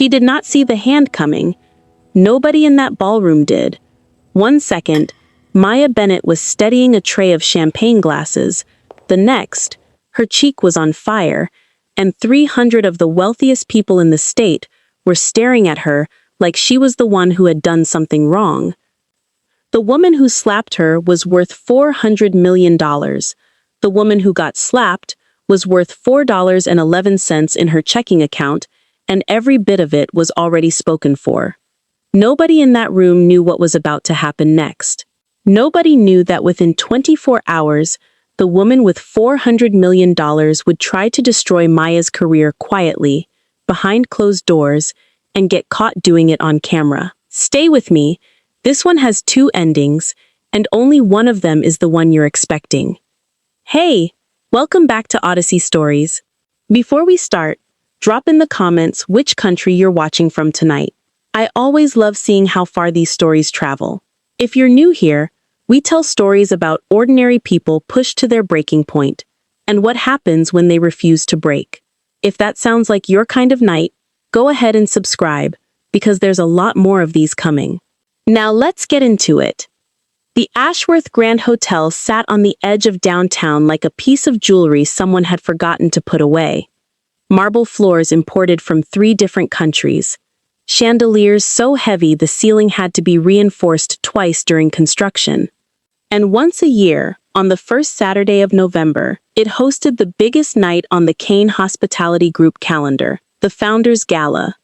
She did not see the hand coming. Nobody in that ballroom did. 1 second, Maya Bennett was steadying a tray of champagne glasses. The next, her cheek was on fire, and 300 of the wealthiest people in the state were staring at her like she was the one who had done something wrong. The woman who slapped her was worth $400 million. The woman who got slapped was worth $4.11 in her checking account, and every bit of it was already spoken for. Nobody in that room knew what was about to happen next. Nobody knew that within 24 hours, the woman with $400 million would try to destroy Maya's career quietly, behind closed doors, and get caught doing it on camera. Stay with me. This one has 2 endings, and only one of them is the one you're expecting. Hey, welcome back to Odyssey Stories. Before we start, drop in the comments which country you're watching from tonight. I always love seeing how far these stories travel. If you're new here, we tell stories about ordinary people pushed to their breaking point, and what happens when they refuse to break. If that sounds like your kind of night, go ahead and subscribe, because there's a lot more of these coming. Now let's get into it. The Ashworth Grand Hotel sat on the edge of downtown like a piece of jewelry someone had forgotten to put away. Marble floors imported from 3 different countries. Chandeliers so heavy the ceiling had to be reinforced twice during construction. And once a year, on the first Saturday of November, it hosted the biggest night on the Kane Hospitality Group calendar, the Founders Gala.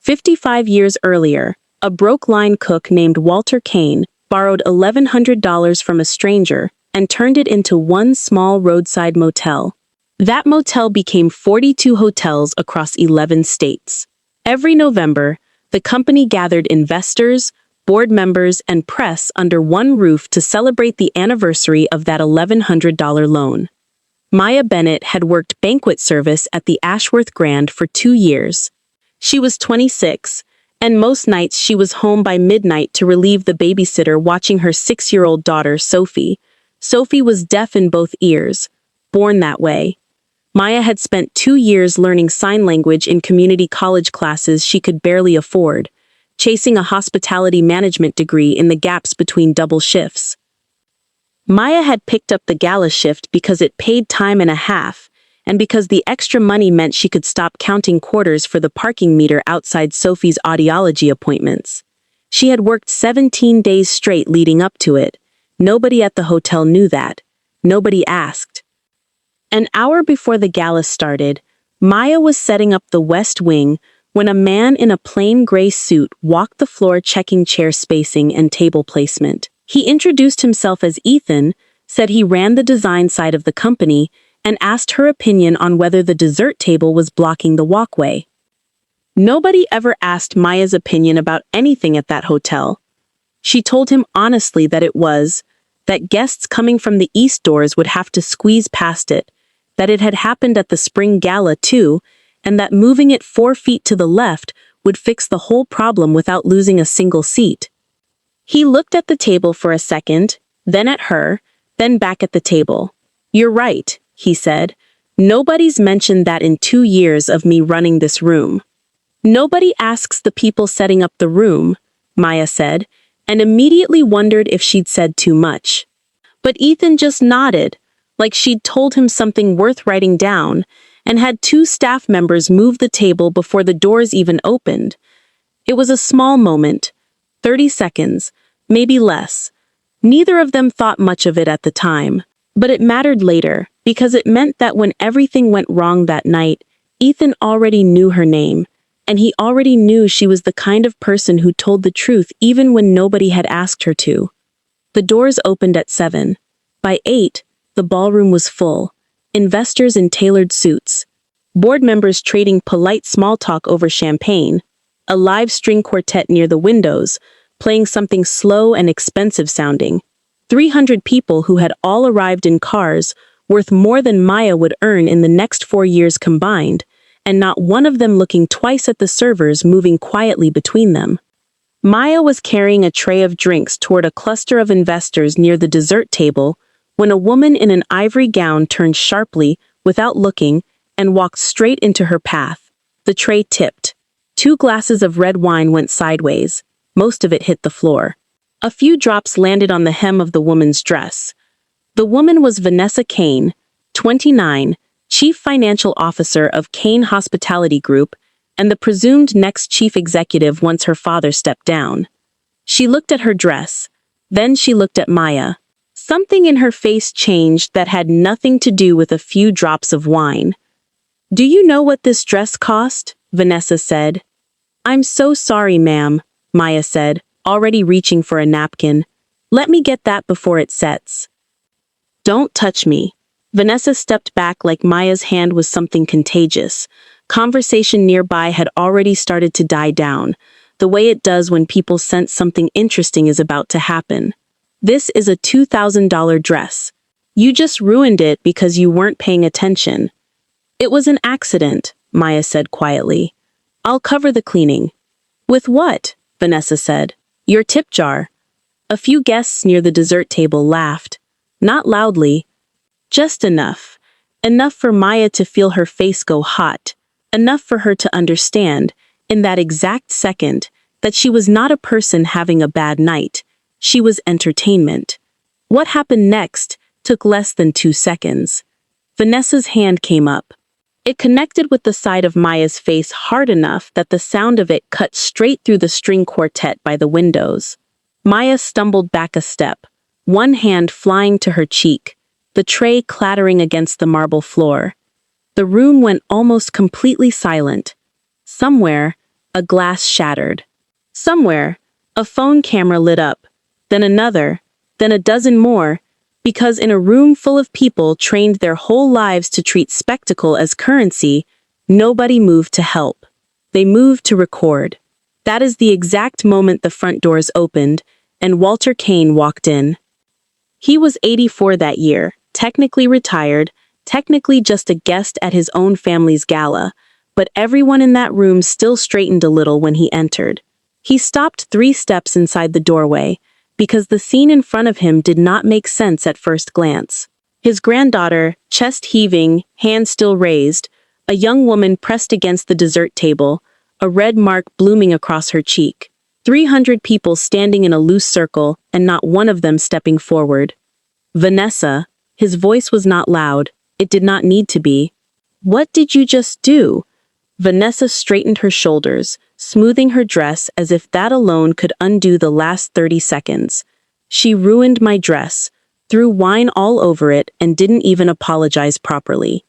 55 years earlier, a broke-line cook named Walter Kane borrowed $1,100 from a stranger and turned it into one small roadside motel. That motel became 42 hotels across 11 states. Every November, the company gathered investors, board members, and press under one roof to celebrate the anniversary of that $1,100 loan. Maya Bennett had worked banquet service at the Ashworth Grand for 2 years. She was 26, and most nights she was home by midnight to relieve the babysitter watching her 6-year-old daughter, Sophie. Sophie was deaf in both ears, born that way. Maya had spent 2 years learning sign language in community college classes she could barely afford, chasing a hospitality management degree in the gaps between double shifts. Maya had picked up the gala shift because it paid time and a half, and because the extra money meant she could stop counting quarters for the parking meter outside Sophie's audiology appointments. She had worked 17 days straight leading up to it. Nobody at the hotel knew that. Nobody asked. An hour before the gala started, Maya was setting up the West Wing when a man in a plain gray suit walked the floor checking chair spacing and table placement. He introduced himself as Ethan, said he ran the design side of the company, and asked her opinion on whether the dessert table was blocking the walkway. Nobody ever asked Maya's opinion about anything at that hotel. She told him honestly that it was, that guests coming from the east doors would have to squeeze past it, that it had happened at the spring gala too, and that moving it 4 feet to the left would fix the whole problem without losing a single seat. He looked at the table for a second, then at her, then back at the table. "You're right," he said. "Nobody's mentioned that in 2 years of me running this room." "Nobody asks the people setting up the room," Maya said, and immediately wondered if she'd said too much. But Ethan just nodded, like she'd told him something worth writing down, and had 2 staff members move the table before the doors even opened. It was a small moment, 30 seconds, maybe less. Neither of them thought much of it at the time, but it mattered later, because it meant that when everything went wrong that night, Ethan already knew her name, and he already knew she was the kind of person who told the truth even when nobody had asked her to. The doors opened at 7. By 8, the ballroom was full. Investors in tailored suits. Board members trading polite small talk over champagne. A live string quartet near the windows, playing something slow and expensive sounding. 300 people who had all arrived in cars, worth more than Maya would earn in the next 4 years combined, and not one of them looking twice at the servers moving quietly between them. Maya was carrying a tray of drinks toward a cluster of investors near the dessert table when a woman in an ivory gown turned sharply, without looking, and walked straight into her path. The tray tipped. 2 glasses of red wine went sideways. Most of it hit the floor. A few drops landed on the hem of the woman's dress. The woman was Vanessa Kane, 29, Chief Financial Officer of Kane Hospitality Group, and the presumed next chief executive once her father stepped down. She looked at her dress. Then she looked at Maya. Something in her face changed that had nothing to do with a few drops of wine. "Do you know what this dress cost?" Vanessa said. "I'm so sorry, ma'am," Maya said, already reaching for a napkin. "Let me get that before it sets." "Don't touch me." Vanessa stepped back like Maya's hand was something contagious. Conversation nearby had already started to die down, the way it does when people sense something interesting is about to happen. "This is a $2,000 dress. You just ruined it because you weren't paying attention." "It was an accident," Maya said quietly. "I'll cover the cleaning." "With what?" Vanessa said. "Your tip jar." A few guests near the dessert table laughed. Not loudly. Just enough. Enough for Maya to feel her face go hot. Enough for her to understand, in that exact second, that she was not a person having a bad night. She was entertainment. What happened next took less than 2 seconds. Vanessa's hand came up. It connected with the side of Maya's face hard enough that the sound of it cut straight through the string quartet by the windows. Maya stumbled back a step, one hand flying to her cheek, the tray clattering against the marble floor. The room went almost completely silent. Somewhere, a glass shattered. Somewhere, a phone camera lit up, then another, then a dozen more, because in a room full of people trained their whole lives to treat spectacle as currency, nobody moved to help. They moved to record. That is the exact moment the front doors opened, and Walter Kane walked in. He was 84 that year, technically retired, technically just a guest at his own family's gala, but everyone in that room still straightened a little when he entered. He stopped 3 steps inside the doorway, because the scene in front of him did not make sense at first glance. His granddaughter, chest heaving, hand still raised, a young woman pressed against the dessert table, a red mark blooming across her cheek. 300 people standing in a loose circle, and not one of them stepping forward. "Vanessa," his voice was not loud, it did not need to be. "What did you just do?" Vanessa straightened her shoulders, smoothing her dress as if that alone could undo the last 30 seconds. "She ruined my dress, threw wine all over it, and didn't even apologize properly."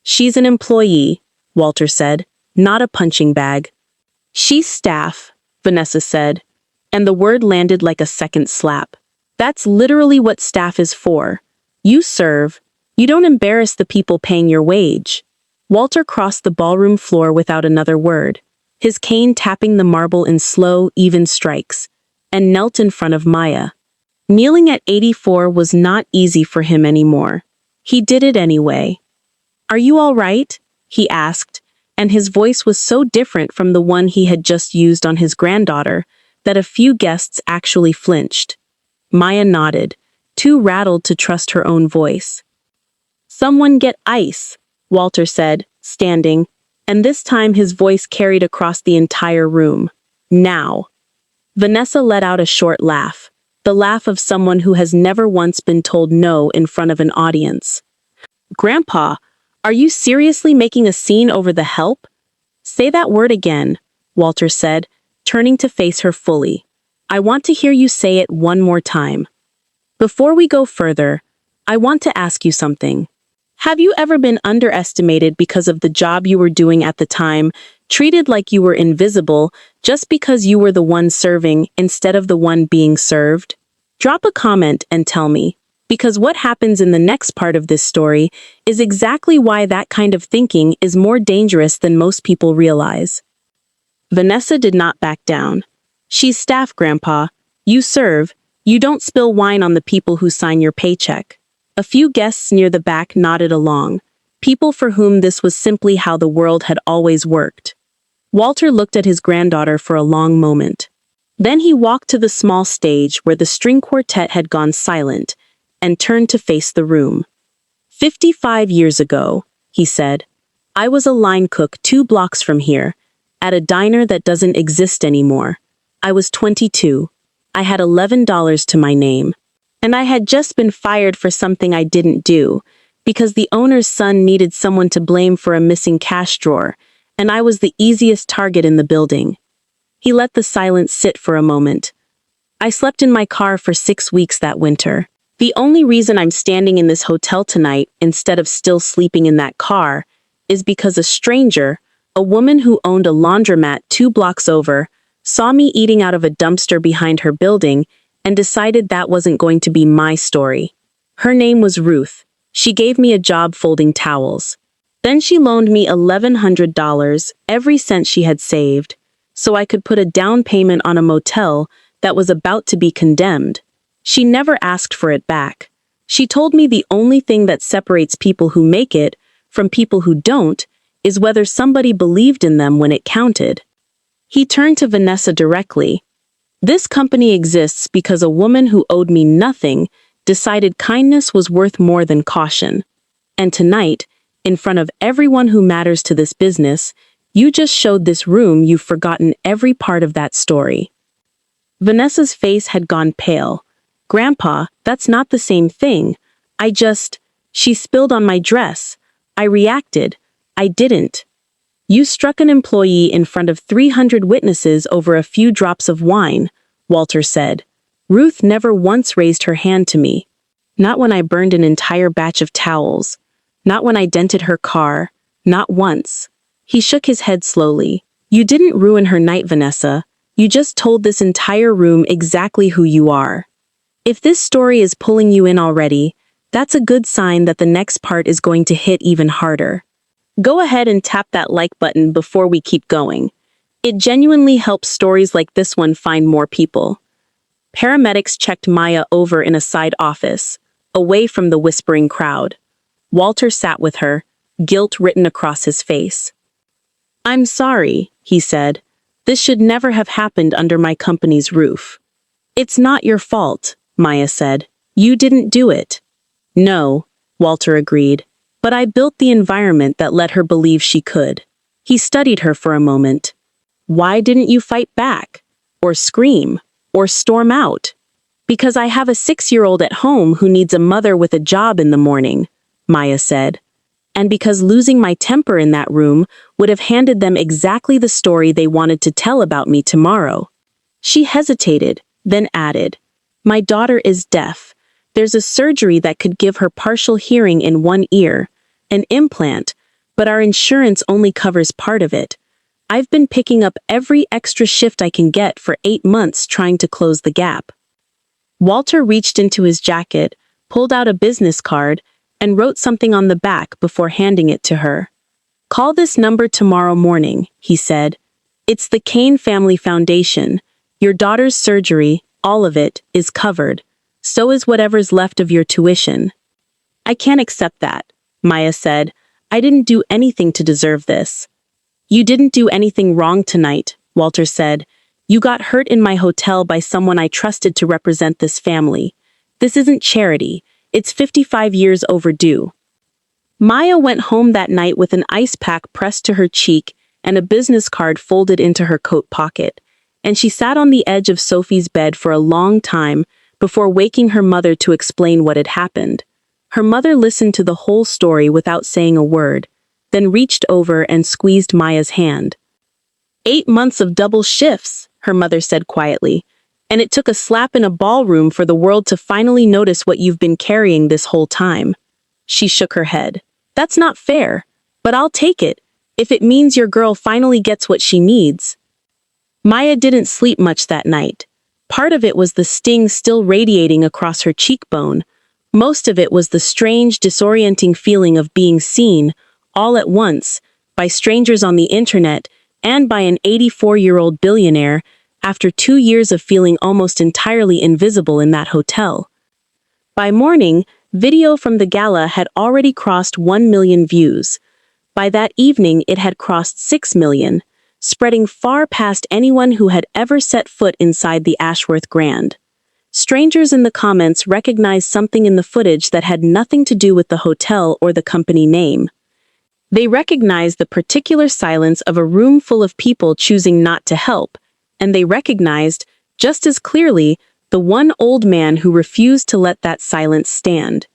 "She's an employee," Walter said, "not a punching bag." "She's staff," Vanessa said, and the word landed like a second slap. "That's literally what staff is for. You serve. You don't embarrass the people paying your wage." Walter crossed the ballroom floor without another word, his cane tapping the marble in slow, even strikes, and knelt in front of Maya. Kneeling at 84 was not easy for him anymore. He did it anyway. "Are you all right?" he asked, and his voice was so different from the one he had just used on his granddaughter that a few guests actually flinched. Maya nodded, too rattled to trust her own voice. "Someone get ice," Walter said, standing, and this time his voice carried across the entire room. "Now." Vanessa let out a short laugh, the laugh of someone who has never once been told no in front of an audience. "Grandpa, are you seriously making a scene over the help?" "Say that word again," Walter said, turning to face her fully. "I want to hear you say it one more time." "Before we go further, I want to ask you something. Have you ever been underestimated because of the job you were doing at the time, treated like you were invisible just because you were the one serving instead of the one being served? Drop a comment and tell me, because what happens in the next part of this story is exactly why that kind of thinking is more dangerous than most people realize. Vanessa did not back down. "She's staff, Grandpa. You serve. You don't spill wine on the people who sign your paycheck." A few guests near the back nodded along, people for whom this was simply how the world had always worked. Walter looked at his granddaughter for a long moment. Then he walked to the small stage where the string quartet had gone silent, and turned to face the room. 55 years ago, he said, I was a line cook 2 blocks from here, at a diner that doesn't exist anymore. I was 22. I had $11 to my name. And I had just been fired for something I didn't do, because the owner's son needed someone to blame for a missing cash drawer, and I was the easiest target in the building. He let the silence sit for a moment. I slept in my car for 6 weeks that winter. The only reason I'm standing in this hotel tonight instead of still sleeping in that car is because a stranger, a woman who owned a laundromat 2 blocks over, saw me eating out of a dumpster behind her building and decided that wasn't going to be my story. Her name was Ruth. She gave me a job folding towels. Then she loaned me $1,100, every cent she had saved, so I could put a down payment on a motel that was about to be condemned. She never asked for it back. She told me the only thing that separates people who make it from people who don't is whether somebody believed in them when it counted. He turned to Vanessa directly. This company exists because a woman who owed me nothing decided kindness was worth more than caution. And tonight, in front of everyone who matters to this business, you just showed this room you've forgotten every part of that story. Vanessa's face had gone pale. Grandpa, that's not the same thing. She spilled on my dress. I reacted. I didn't. You struck an employee in front of 300 witnesses over a few drops of wine, Walter said. Ruth never once raised her hand to me. Not when I burned an entire batch of towels. Not when I dented her car. Not once. He shook his head slowly. You didn't ruin her night, Vanessa. You just told this entire room exactly who you are. If this story is pulling you in already, that's a good sign that the next part is going to hit even harder. Go ahead and tap that like button before we keep going. It genuinely helps stories like this one find more people. Paramedics checked Maya over in a side office, away from the whispering crowd. Walter sat with her, guilt written across his face. I'm sorry, he said. This should never have happened under my company's roof. It's not your fault, Maya said. You didn't do it. No, Walter agreed. But I built the environment that let her believe she could. He studied her for a moment. Why didn't you fight back? Or scream? Or storm out? Because I have a 6-year-old at home who needs a mother with a job in the morning, Maya said. And because losing my temper in that room would have handed them exactly the story they wanted to tell about me tomorrow. She hesitated, then added, My daughter is deaf. There's a surgery that could give her partial hearing in one ear, an implant, but our insurance only covers part of it. I've been picking up every extra shift I can get for 8 months trying to close the gap. Walter reached into his jacket, pulled out a business card, and wrote something on the back before handing it to her. Call this number tomorrow morning, he said. It's the Kane Family Foundation. Your daughter's surgery, all of it, is covered. So is whatever's left of your tuition. I can't accept that, Maya said. I didn't do anything to deserve this. You didn't do anything wrong tonight, Walter said. You got hurt in my hotel by someone I trusted to represent this family. This isn't charity. It's 55 years overdue. Maya went home that night with an ice pack pressed to her cheek and a business card folded into her coat pocket, and she sat on the edge of Sophie's bed for a long time before waking her mother to explain what had happened. Her mother listened to the whole story without saying a word, then reached over and squeezed Maya's hand. 8 months of double shifts, her mother said quietly, and it took a slap in a ballroom for the world to finally notice what you've been carrying this whole time. She shook her head. That's not fair, but I'll take it, if it means your girl finally gets what she needs. Maya didn't sleep much that night. Part of it was the sting still radiating across her cheekbone. Most of it was the strange, disorienting feeling of being seen, all at once, by strangers on the internet and by an 84-year-old billionaire after 2 years of feeling almost entirely invisible in that hotel. By morning, video from the gala had already crossed 1 million views. By that evening, it had crossed 6 million. Spreading far past anyone who had ever set foot inside the Ashworth Grand. Strangers in the comments recognized something in the footage that had nothing to do with the hotel or the company name. They recognized the particular silence of a room full of people choosing not to help, and they recognized, just as clearly, the one old man who refused to let that silence stand.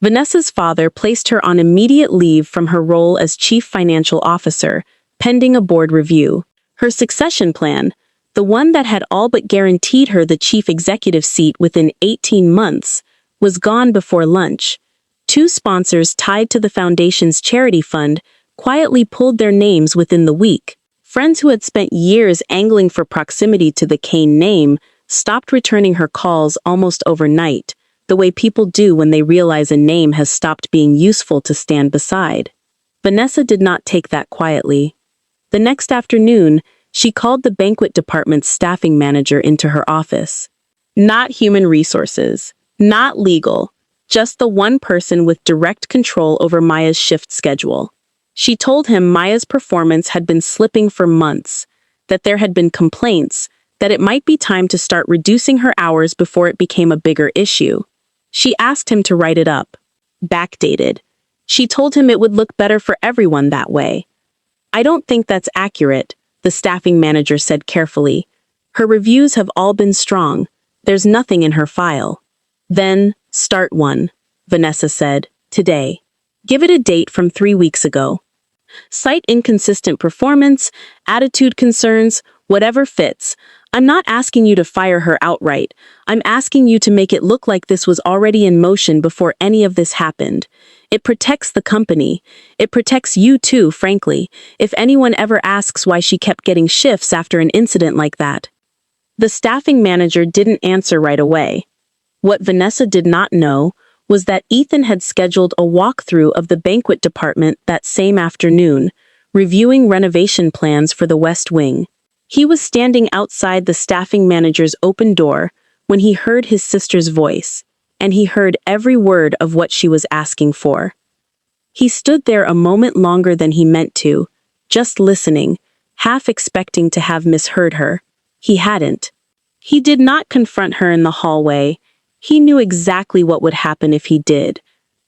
Vanessa's father placed her on immediate leave from her role as chief financial officer, pending a board review. Her succession plan, the one that had all but guaranteed her the chief executive seat within 18 months, was gone before lunch. Two sponsors tied to the foundation's charity fund quietly pulled their names within the week. Friends who had spent years angling for proximity to the Kane name stopped returning her calls almost overnight, the way people do when they realize a name has stopped being useful to stand beside. Vanessa did not take that quietly. The next afternoon, she called the banquet department's staffing manager into her office. Not human resources, not legal, just the one person with direct control over Maya's shift schedule. She told him Maya's performance had been slipping for months, that there had been complaints, that it might be time to start reducing her hours before it became a bigger issue. She asked him to write it up. Backdated. She told him it would look better for everyone that way. I don't think that's accurate, the staffing manager said carefully. Her reviews have all been strong. There's nothing in her file. Then, start one, Vanessa said, today. Give it a date from 3 weeks ago. Cite inconsistent performance, attitude concerns, whatever fits. I'm not asking you to fire her outright. I'm asking you to make it look like this was already in motion before any of this happened. It protects the company. It protects you too, frankly, if anyone ever asks why she kept getting shifts after an incident like that. The staffing manager didn't answer right away. What Vanessa did not know was that Ethan had scheduled a walkthrough of the banquet department that same afternoon, reviewing renovation plans for the West Wing. He was standing outside the staffing manager's open door when he heard his sister's voice, and he heard every word of what she was asking for. He stood there a moment longer than he meant to, just listening, half expecting to have misheard her. He hadn't. He did not confront her in the hallway. He knew exactly what would happen if he did.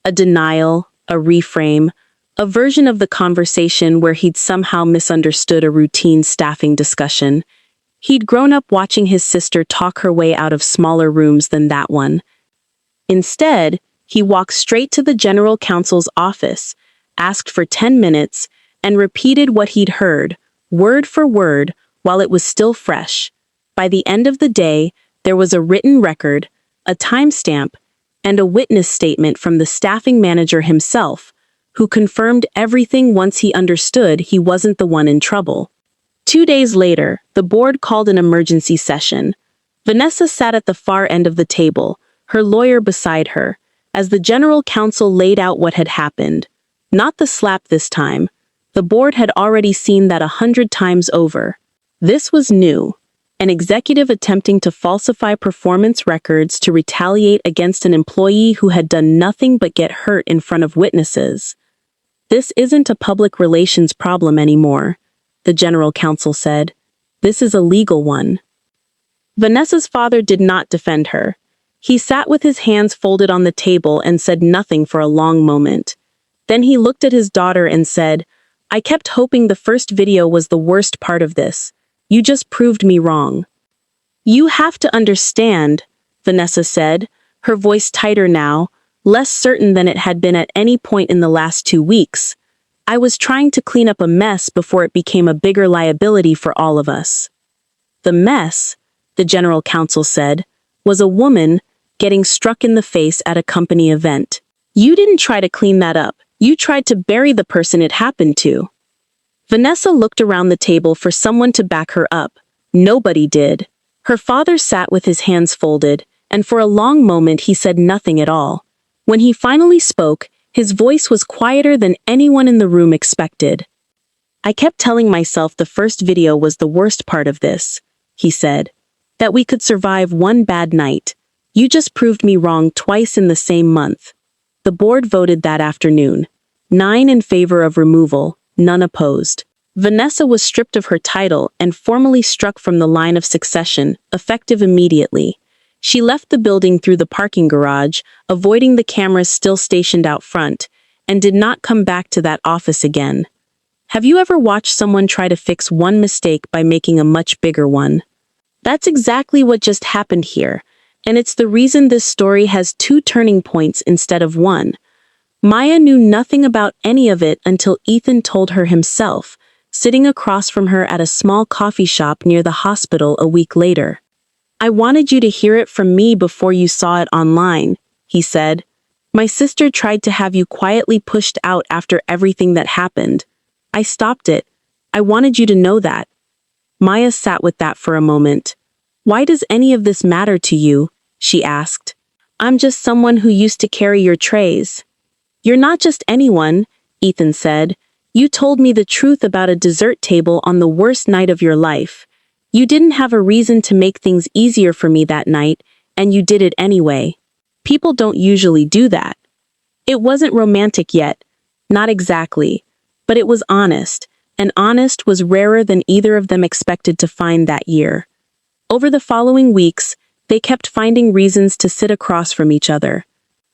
A denial, a reframe, a version of the conversation where he'd somehow misunderstood a routine staffing discussion. He'd grown up watching his sister talk her way out of smaller rooms than that one. Instead, he walked straight to the general counsel's office, asked for 10 minutes, and repeated what he'd heard, word for word, while it was still fresh. By the end of the day, there was a written record, a timestamp, and a witness statement from the staffing manager himself, who confirmed everything once he understood he wasn't the one in trouble. 2 days later, the board called an emergency session. Vanessa sat at the far end of the table, her lawyer beside her, as the general counsel laid out what had happened. Not the slap this time. The board had already seen that 100 times over. This was new. An executive attempting to falsify performance records to retaliate against an employee who had done nothing but get hurt in front of witnesses. This isn't a public relations problem anymore, the general counsel said. This is a legal one. Vanessa's father did not defend her. He sat with his hands folded on the table and said nothing for a long moment. Then he looked at his daughter and said, I kept hoping the first video was the worst part of this. You just proved me wrong. You have to understand, Vanessa said, her voice tighter now, less certain than it had been at any point in the last 2 weeks. I was trying to clean up a mess before it became a bigger liability for all of us. The mess, the general counsel said, was a woman getting struck in the face at a company event. You didn't try to clean that up. You tried to bury the person it happened to. Vanessa looked around the table for someone to back her up. Nobody did. Her father sat with his hands folded, and for a long moment he said nothing at all. When he finally spoke, his voice was quieter than anyone in the room expected. I kept telling myself the first video was the worst part of this, he said. That we could survive one bad night. You just proved me wrong twice in the same month. The board voted that afternoon. 9 in favor of removal, none opposed. Vanessa was stripped of her title and formally struck from the line of succession, effective immediately. She left the building through the parking garage, avoiding the cameras still stationed out front, and did not come back to that office again. Have you ever watched someone try to fix one mistake by making a much bigger one? That's exactly what just happened here, and it's the reason this story has two turning points instead of one. Maya knew nothing about any of it until Ethan told her himself, sitting across from her at a small coffee shop near the hospital a week later. "I wanted you to hear it from me before you saw it online," he said. "My sister tried to have you quietly pushed out after everything that happened. I stopped it. I wanted you to know that." Maya sat with that for a moment. "Why does any of this matter to you?" she asked. "I'm just someone who used to carry your trays." "You're not just anyone," Ethan said. "You told me the truth about a dessert table on the worst night of your life. You didn't have a reason to make things easier for me that night, and you did it anyway. People don't usually do that." It wasn't romantic yet. Not exactly. But it was honest, and honest was rarer than either of them expected to find that year. Over the following weeks, they kept finding reasons to sit across from each other.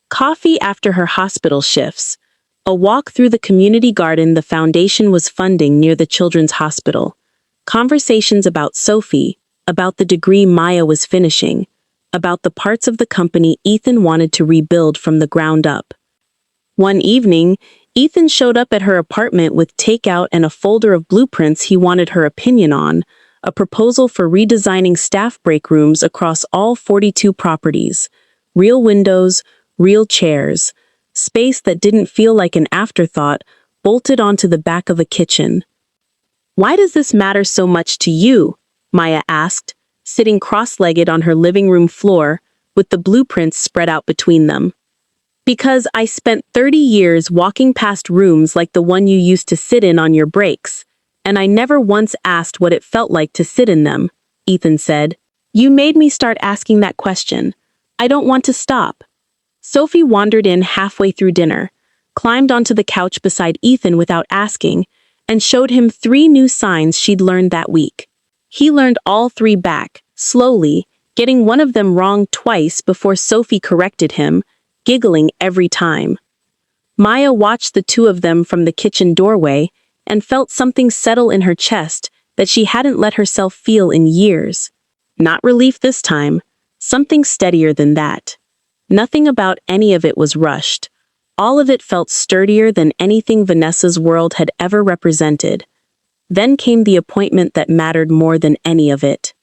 Coffee after her hospital shifts. A walk through the community garden the foundation was funding near the children's hospital. Conversations about Sophie, about the degree Maya was finishing, about the parts of the company Ethan wanted to rebuild from the ground up. One evening, Ethan showed up at her apartment with takeout and a folder of blueprints he wanted her opinion on, a proposal for redesigning staff break rooms across all 42 properties. Real windows, real chairs, space that didn't feel like an afterthought, bolted onto the back of a kitchen. "Why does this matter so much to you?" Maya asked, sitting cross-legged on her living room floor, with the blueprints spread out between them. "Because I spent 30 years walking past rooms like the one you used to sit in on your breaks, and I never once asked what it felt like to sit in them," Ethan said. "You made me start asking that question. I don't want to stop." Sophie wandered in halfway through dinner, climbed onto the couch beside Ethan without asking, and showed him 3 new signs she'd learned that week. He learned all 3 back, slowly, getting one of them wrong twice before Sophie corrected him, giggling every time. Maya watched the 2 of them from the kitchen doorway and felt something settle in her chest that she hadn't let herself feel in years. Not relief this time, something steadier than that. Nothing about any of it was rushed. All of it felt sturdier than anything Vanessa's world had ever represented. Then came the appointment that mattered more than any of it.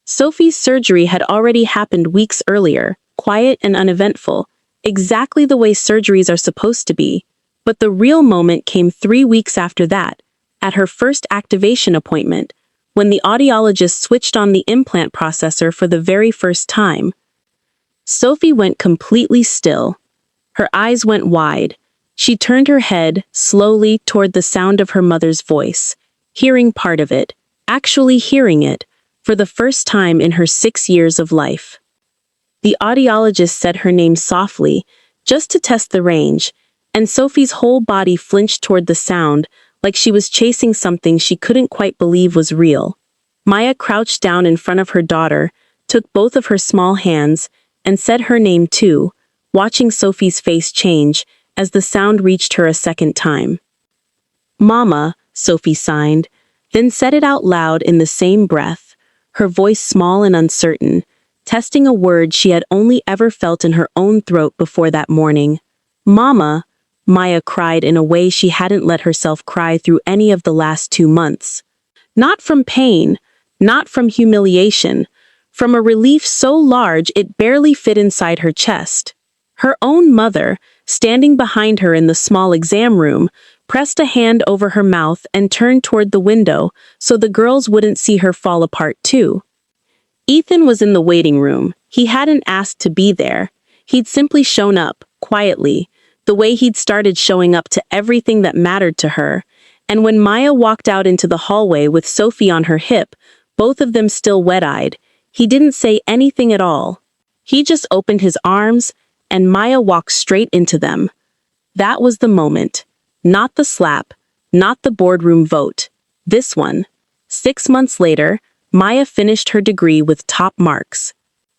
Sophie's surgery had already happened weeks earlier, quiet and uneventful, exactly the way surgeries are supposed to be, but the real moment came 3 weeks after that, at her first activation appointment, when the audiologist switched on the implant processor for the very first time. Sophie went completely still. Her eyes went wide. She turned her head, slowly, toward the sound of her mother's voice, hearing part of it, actually hearing it, for the first time in her 6 years of life. The audiologist said her name softly, just to test the range, and Sophie's whole body flinched toward the sound, like she was chasing something she couldn't quite believe was real. Maya crouched down in front of her daughter, took both of her small hands, and said her name too, watching Sophie's face change as the sound reached her a second time. "Mama," Sophie signed, then said it out loud in the same breath, her voice small and uncertain, testing a word she had only ever felt in her own throat before that morning. "Mama," Maya cried in a way she hadn't let herself cry through any of the last 2 months. Not from pain, not from humiliation, from a relief so large it barely fit inside her chest. Her own mother, standing behind her in the small exam room, pressed a hand over her mouth and turned toward the window so the girls wouldn't see her fall apart too. Ethan was in the waiting room. He hadn't asked to be there. He'd simply shown up, quietly, the way he'd started showing up to everything that mattered to her. And when Maya walked out into the hallway with Sophie on her hip, both of them still wet-eyed, he didn't say anything at all. He just opened his arms, and Maya walked straight into them. That was the moment. Not the slap, not the boardroom vote. This one. 6 months later, Maya finished her degree with top marks.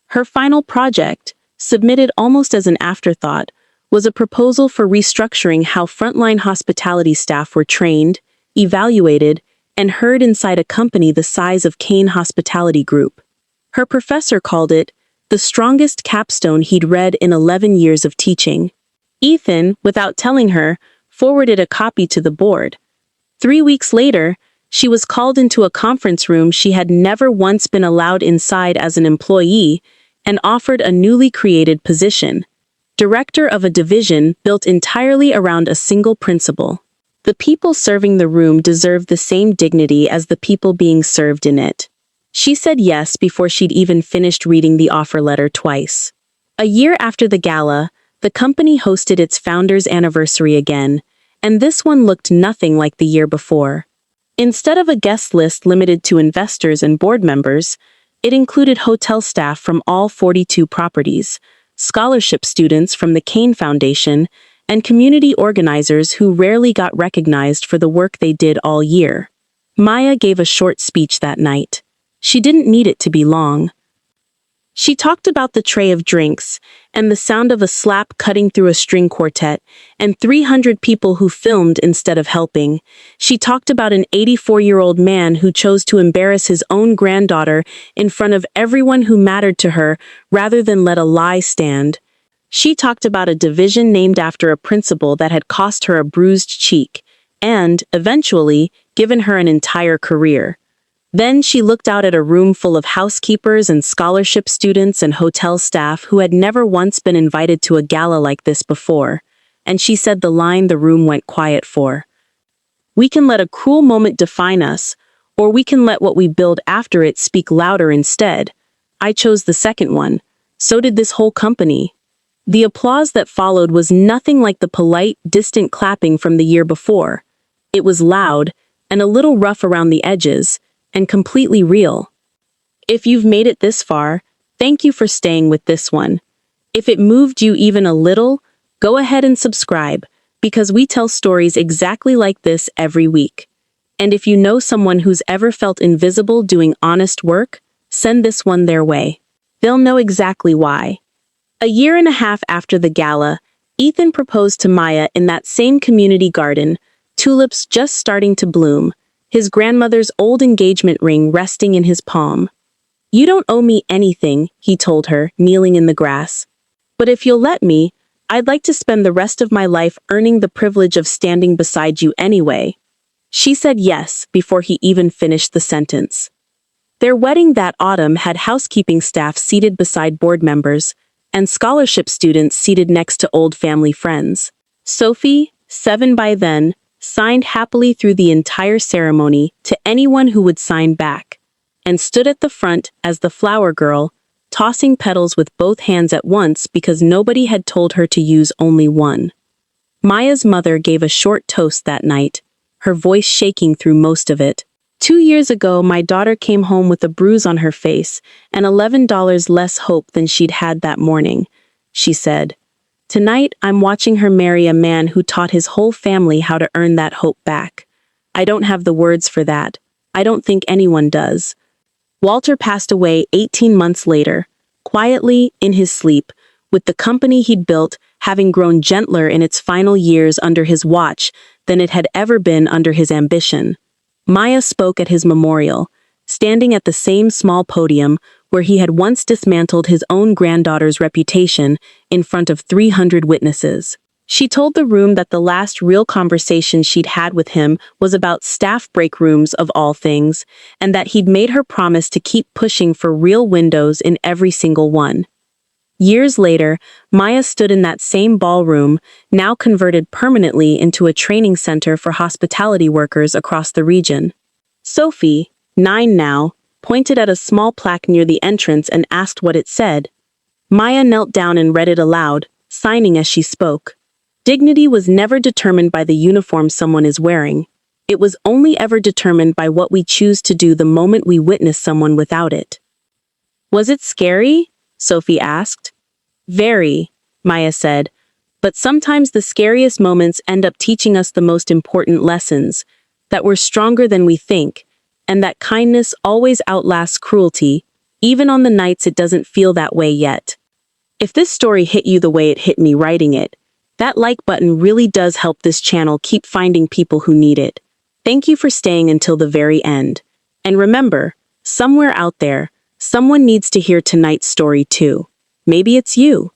Her final project, submitted almost as an afterthought, was a proposal for restructuring how frontline hospitality staff were trained, evaluated, and heard inside a company the size of Kane Hospitality Group. Her professor called it the strongest capstone he'd read in 11 years of teaching. Ethan, without telling her, forwarded a copy to the board. 3 weeks later, she was called into a conference room she had never once been allowed inside as an employee and offered a newly created position, director of a division built entirely around a single principle. The people serving the room deserved the same dignity as the people being served in it. She said yes before she'd even finished reading the offer letter twice. A year after the gala, the company hosted its founders' anniversary again, and this one looked nothing like the year before. Instead of a guest list limited to investors and board members, it included hotel staff from all 42 properties, scholarship students from the Kane Foundation, and community organizers who rarely got recognized for the work they did all year. Maya gave a short speech that night. She didn't need it to be long. She talked about the tray of drinks, and the sound of a slap cutting through a string quartet, and 300 people who filmed instead of helping. She talked about an 84-year-old man who chose to embarrass his own granddaughter in front of everyone who mattered to her rather than let a lie stand. She talked about a division named after a principal that had cost her a bruised cheek, and, eventually, given her an entire career. Then she looked out at a room full of housekeepers and scholarship students and hotel staff who had never once been invited to a gala like this before, and she said the line the room went quiet for. "We can let a cruel moment define us, or we can let what we build after it speak louder instead. I chose the second one. So did this whole company." The applause that followed was nothing like the polite, distant clapping from the year before. It was loud, and a little rough around the edges, and completely real. If you've made it this far, thank you for staying with this one. If it moved you even a little, go ahead and subscribe, because we tell stories exactly like this every week. And if you know someone who's ever felt invisible doing honest work, send this one their way. They'll know exactly why. A year and a half after the gala, Ethan proposed to Maya in that same community garden, tulips just starting to bloom, his grandmother's old engagement ring resting in his palm. "You don't owe me anything," he told her, kneeling in the grass. "But if you'll let me, I'd like to spend the rest of my life earning the privilege of standing beside you anyway." She said yes before he even finished the sentence. Their wedding that autumn had housekeeping staff seated beside board members, and scholarship students seated next to old family friends. Sophie, 7 by then, signed happily through the entire ceremony to anyone who would sign back, and stood at the front as the flower girl, tossing petals with both hands at once because nobody had told her to use only one. Maya's mother gave a short toast that night, her voice shaking through most of it. "2 years ago, my daughter came home with a bruise on her face and $11 less hope than she'd had that morning," she said. "Tonight, I'm watching her marry a man who taught his whole family how to earn that hope back. I don't have the words for that. I don't think anyone does." Walter passed away 18 months later, quietly, in his sleep, with the company he'd built having grown gentler in its final years under his watch than it had ever been under his ambition. Maya spoke at his memorial, standing at the same small podium where he had once dismantled his own granddaughter's reputation in front of 300 witnesses. She told the room that the last real conversation she'd had with him was about staff break rooms of all things, and that he'd made her promise to keep pushing for real windows in every single one. Years later, Maya stood in that same ballroom, now converted permanently into a training center for hospitality workers across the region. Sophie, 9 now, pointed at a small plaque near the entrance and asked what it said. Maya knelt down and read it aloud, signing as she spoke. "Dignity was never determined by the uniform someone is wearing. It was only ever determined by what we choose to do the moment we witness someone without it." "Was it scary?" Sophie asked. "Very," Maya said, "but sometimes the scariest moments end up teaching us the most important lessons, that we're stronger than we think, and that kindness always outlasts cruelty, even on the nights it doesn't feel that way yet." If this story hit you the way it hit me writing it, That like button really does help this channel keep finding people who need it. Thank you for staying until the very end. And remember, somewhere out there, someone needs to hear tonight's story too. Maybe it's you.